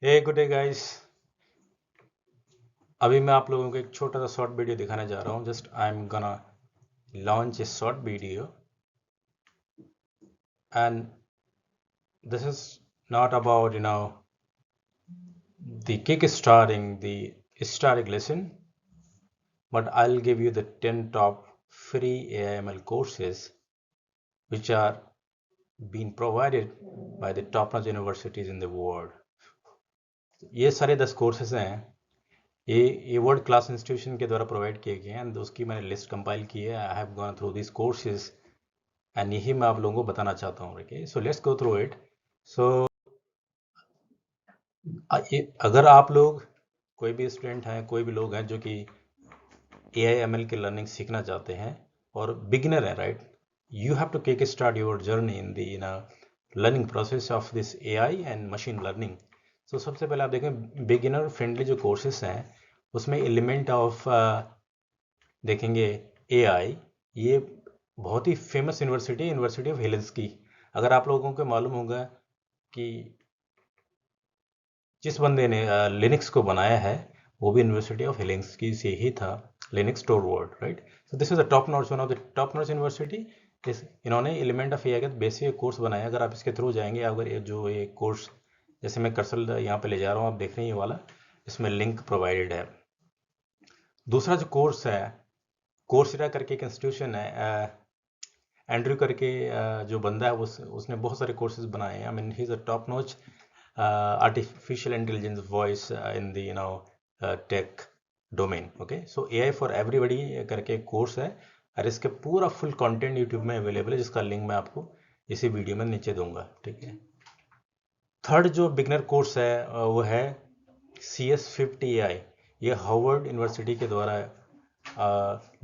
हे good day guys. अभी मैं आप लोगों को एक छोटा सा शॉर्ट वीडियो दिखाने जा रहा हूँ। जस्ट आई एम गना launch a short video and this is not about the kick starting the historic lesson, but I'll give you the 10 top free AIML courses which are being provided by the top-notch universities in the world. ये सारे 10 courses हैं, ये world class institution के द्वारा provide किए गए हैं and उसकी मैंने लिस्ट कंपाइल की है। I have gone through this courses and यही मैं आप लोगों को बताना चाहता हूँ। Okay, so let's go through it. So अगर आप लोग कोई भी स्टूडेंट हैं, कोई भी लोग हैं जो कि AIML की लर्निंग सीखना चाहते हैं और बिगिनर है, right, you have to kick start your journey in the learning process of this AI and machine learning. So सबसे पहले आप देखें बिगिनर फ्रेंडली जो कोर्सेस हैं उसमें एलिमेंट ऑफ देखेंगे AI। ये बहुत ही फेमस यूनिवर्सिटी ऑफ हेलेंस्की। अगर आप लोगों को मालूम होगा कि जिस बंदे ने लिनक्स को बनाया है वो भी यूनिवर्सिटी ऑफ हेलेंस्की से ही था, Linus Torvalds, right. So this is the top notch, one of the top notch university. इन्होंने एलिमेंट ऑफ AI का बेसिक कोर्स बनाया। अगर आप इसके थ्रू जाएंगे, अगर ये कोर्स जैसे मैं कर्सर यहाँ पे ले जा रहा हूँ, आप देख रहे हैं ये वाला, इसमें लिंक प्रोवाइडेड है। दूसरा जो कोर्स है, कोर्सेरा करके एक इंस्टीट्यूशन है, एंड्रयू करके जो बंदा है उसने बहुत सारे कोर्सेज बनाए हैं। I mean he is a top notch artificial intelligence voice in the tech domain. Okay, so AI for everybody करके एक कोर्स है और इसके पूरा फुल कंटेंट यूट्यूब में अवेलेबल है, जिसका लिंक मैं आपको इसी वीडियो में नीचे दूंगा, ठीक है। थर्ड जो बिगनर कोर्स है वो है CS50 AI। ये हार्वर्ड यूनिवर्सिटी के द्वारा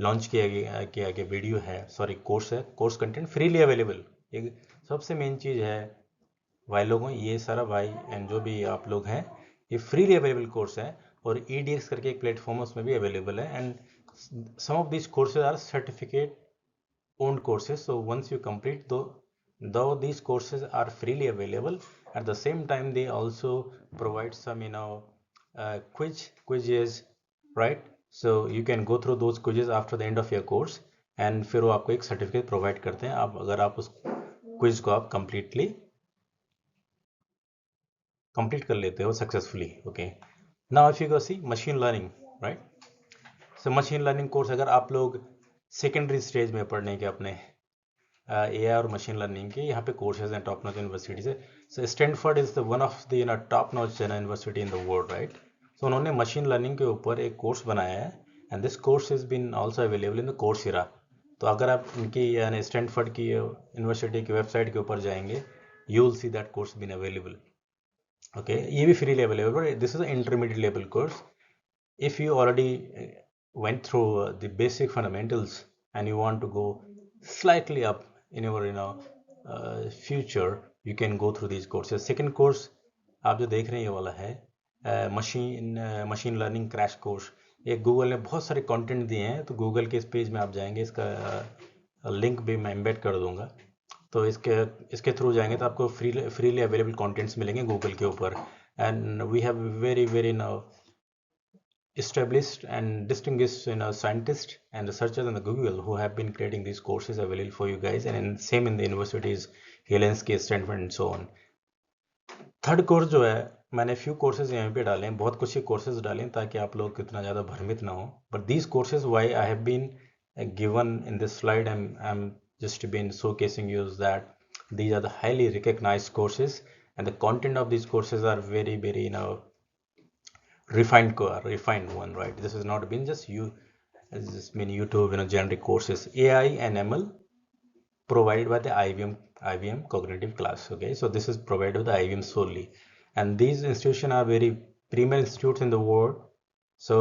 लॉन्च किया गया वीडियो है, सॉरी कोर्स है। Course content freely available. एक सबसे मेन चीज़ है भाई लोगों, ये सारा भाई एंड जो भी आप लोग हैं, ये फ्रीली अवेलेबल कोर्स है और EDX करके एक प्लेटफॉर्म उसमें भी अवेलेबल है and some of this courses are certificate owned courses. So once you complete though these courses are freely available, at the same time they also provide some quizzes, right? So you can go through those quizzes after the end of your course and फिर वो आपको एक certificate provide करते हैं आप अगर आप उस क्विज को आप कंप्लीट कर लेते हो successfully. Okay, now if you go see machine learning, right. So machine learning course अगर आप लोग सेकेंडरी स्टेज में पढ़ने के अपने AI और मशीन लर्निंग के यहाँ पे कोर्सेज हैं टॉप नॉच यूनिवर्सिटी से। So Stanford is the one of the top notch university in the world, right. So उन्होंने मशीन लर्निंग के ऊपर एक कोर्स बनाया है and this course is been also available in the Coursera. तो अगर आप इनकी यानी स्टैनफोर्ड की यूनिवर्सिटी की वेबसाइट के ऊपर जाएंगे, you will see that course been available. Okay, ये भी freely available. This is intermediate level course. if you already went through the basic fundamentals and you want to go slightly up in your future, you can go through these courses. Second course आप जो देख रहे हैं ये वाला है machine learning crash course. ये Google ने बहुत सारे कंटेंट दिए हैं, तो गूगल के इस पेज में आप जाएंगे, इसका लिंक भी मैं एम्बेड कर दूंगा। तो इसके थ्रू जाएंगे तो आपको फ्रीली अवेलेबल कंटेंट्स मिलेंगे गूगल के ऊपर। And we have very now established and distinguished scientists and researchers in the Google who have been creating these courses available for you guys, and same in the universities Helsinki, Stanford and so on. Third course जो है, मैंने few courses यहाँ पे डाले हैं, बहुत कुछ ही courses डाले हैं ताकि आप लोग इतना ज़्यादा भ्रमित ना हो। But these courses why I have been given in this slide, I am just been showcasing you that these are the highly recognized courses and the content of these courses are very refined one, right? This has not been just YouTube generic courses. AI and ML provided by the IBM cognitive class. Okay, so this is provided by the IBM solely, and these institutions are very premier institutes in the world. So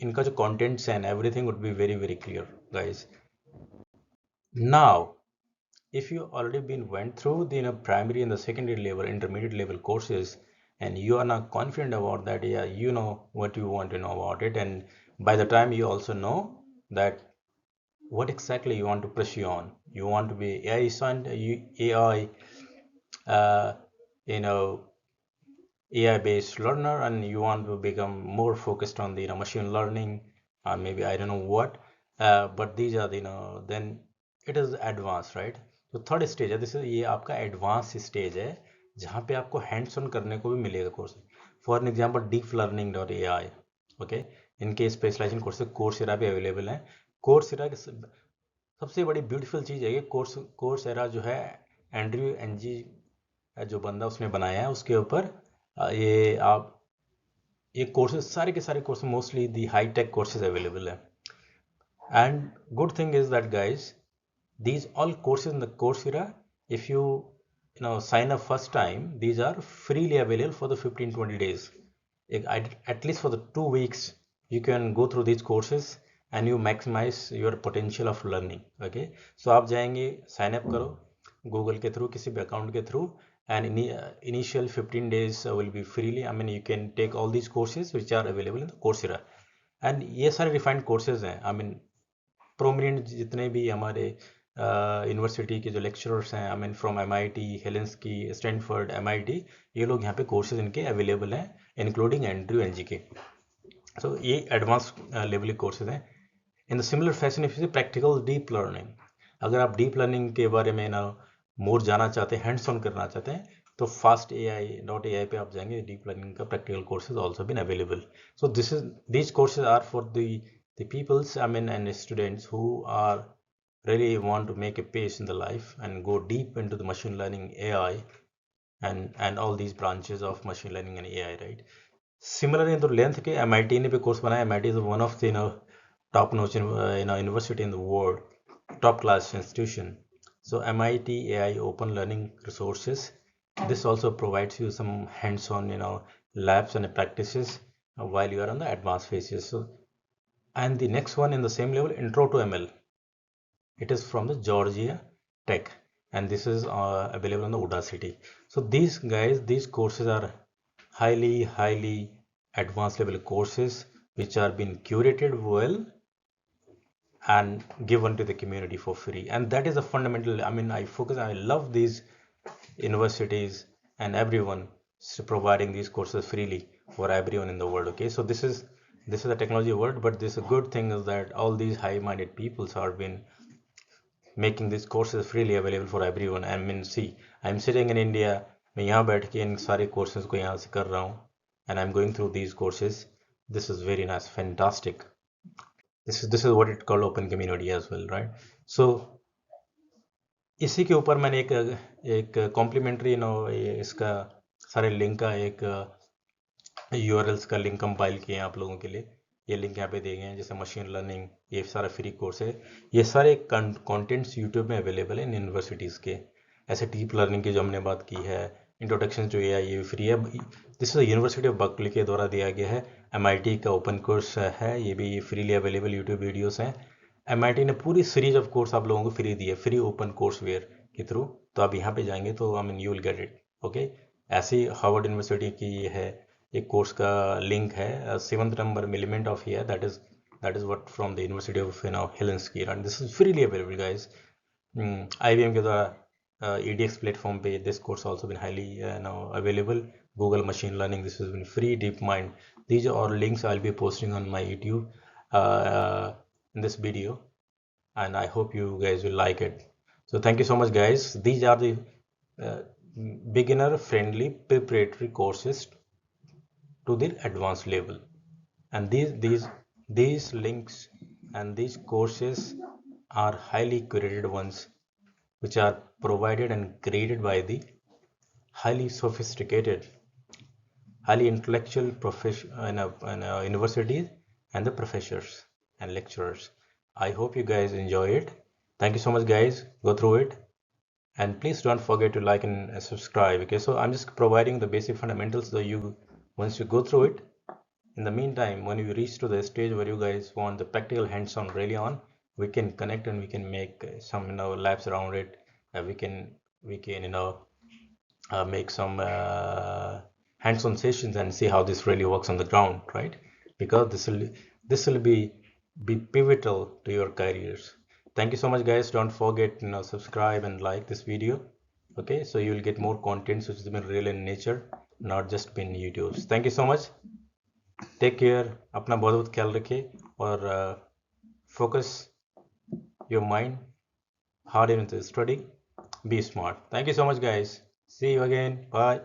इनका जो contents and everything would be very clear, guys. Now if you already went through the primary and the secondary level, intermediate level courses, and you are not confident about that, yeah, you know what you want to know about it, and by the time you also know that what exactly you want to pursue on. You want to be AI, uh, you know AI based learner and you want to become more focused on the machine learning, maybe I don't know what, but these are the then it is advanced, right? तो third stage है, this ये आपका advance stage है जहाँ पे आपको hands on करने को भी मिलेगा course. For an example deep learning dot A I, okay, इनके स्पेशलाइजेशन कोर्सेज कोर्सेरा पे अवेलेबल हैं. कोर्सेरा की सबसे बड़ी ब्यूटीफुल चीज़ है ये कोर्सेरा जो है, एंड्रयू एनजी जो बंदा उसने बनाया है उसके ऊपर ये आप ये कोर्सेज सारे के सारे कोर्सेज मोस्टली दी हाई टेक कोर्सेज अवेलेबल है. And good thing is that guys these all courses in the Coursera, if you sign up first time, these are freely available for the 15-20 days. At least for the 2 weeks you can go through these courses and you maximize your potential of learning. Okay, so आप जाएंगे sign up करो Google के through, किसी भी account के through, and initial 15 days will be freely. I mean you can take all these courses which are available in the Coursera. and ये सारे refined courses हैं. I mean प्रोमिनेंट जितने भी हमारे यूनिवर्सिटी के जो लेक्चरर्स हैं, I mean from MIT, Helsinki, Stanford, MIT, ये लोग यहाँ पे कोर्सेज इनके अवेलेबल हैं, इंक्लूडिंग एंड्रयू एनजी के. सो ये एडवांस लेवल के कोर्सेज हैं. In the similar fashion if practical deep learning, अगर आप डीप लर्निंग के बारे में मोर जाना चाहते हैं, हैंड्स ऑन करना चाहते हैं, तो फास्ट AI.ai पे आप जाएंगे, डीप लर्निंग का practical courses also been available. So these courses are for the peoples, I mean, and students who are really want to make a pace in the life and go deep into the machine learning, AI, and all these branches of machine learning and AI, right? Similarly, in the length के MIT ने भी course बनाया. MIT is one of the top notch university in the world, top class institution. So MIT AI open learning resources, this also provides you some hands-on labs and practices while you are on the advanced phases. So and the next one in the same level, Intro to ML. It is from the Georgia Tech, and this is available on the Udacity. So these guys, these courses are highly advanced level courses which are being curated well and given to the community for free. And that is a fundamental, I mean, I love these universities and everyone providing these courses freely for everyone in the world. Okay, so this is a technology world, but this good thing is that all these high-minded peoples have been making these courses freely available for everyone. I mean, see, I'm sitting in India, मैं यहाँ बैठ के इन सारे courses को यहाँ से कर रहा हूँ, and I'm going through these courses. This is very nice, fantastic. This is what it called open community as well, right? So इसी के ऊपर मैंने एक कॉम्प्लीमेंट्री इसका सारे लिंक का एक URLs का लिंक कंपाइल किए हैं आप लोगों के लिए. ये लिंक यहाँ पे दिए गए हैं, जैसे मशीन लर्निंग, ये सारा फ्री कोर्स है. ये सारे कंटेंट्स यूट्यूब में अवेलेबल है इन यूनिवर्सिटीज़ के. ऐसे डीप लर्निंग की जो हमने बात की है, इंट्रोडक्शन जो AI ये फ्री है. This is university of Berkeley के द्वारा दिया गया है. MIT का ओपन कोर्स है, ये भी फ्रीली अवेलेबल यूट्यूब वीडियोस हैं. MIT ने पूरी सीरीज ऑफ कोर्स आप लोगों को फ्री दी है, फ्री ओपन कोर्स वेयर के थ्रू. तो आप यहाँ पे जाएंगे तो I mean you will get it. Okay, ऐसी हार्वर्ड यूनिवर्सिटी की ये है, एक कोर्स का लिंक है, 7th number element of year, that is what from the university of Helsinki, and this is freely available guys. IBM के द्वारा EDX प्लेटफॉर्म पे this course also been highly available. Google machine learning, this is been free. Deep mind, these are all links I'll be posting on my YouTube in this video, and I hope you guys will like it. So thank you so much guys. These are the beginner friendly preparatory courses to the advanced level, and these links and these courses are highly curated ones which are provided and created by the highly sophisticated, highly intellectual universities and the professors and lecturers. I hope you guys enjoy it. Thank you so much guys, go through it, and please don't forget to like and subscribe. Okay, so I'm just providing the basic fundamentals, so you once you go through it, in the meantime, when you reach to the stage where you guys want the practical hands-on really on, we can connect and we can make some labs around it. We can make some hands-on sessions and see how this really works on the ground, right? Because this will be pivotal to your careers. Thank you so much guys. Don't forget subscribe and like this video. Okay, so you will get more contents which is real in nature, not just pin YouTubes. Thank you so much. Take care, अपना बहुत बहुत ख्याल रखिए और focus your mind hard into studying. Be smart. Thank you so much, guys. See you again. Bye.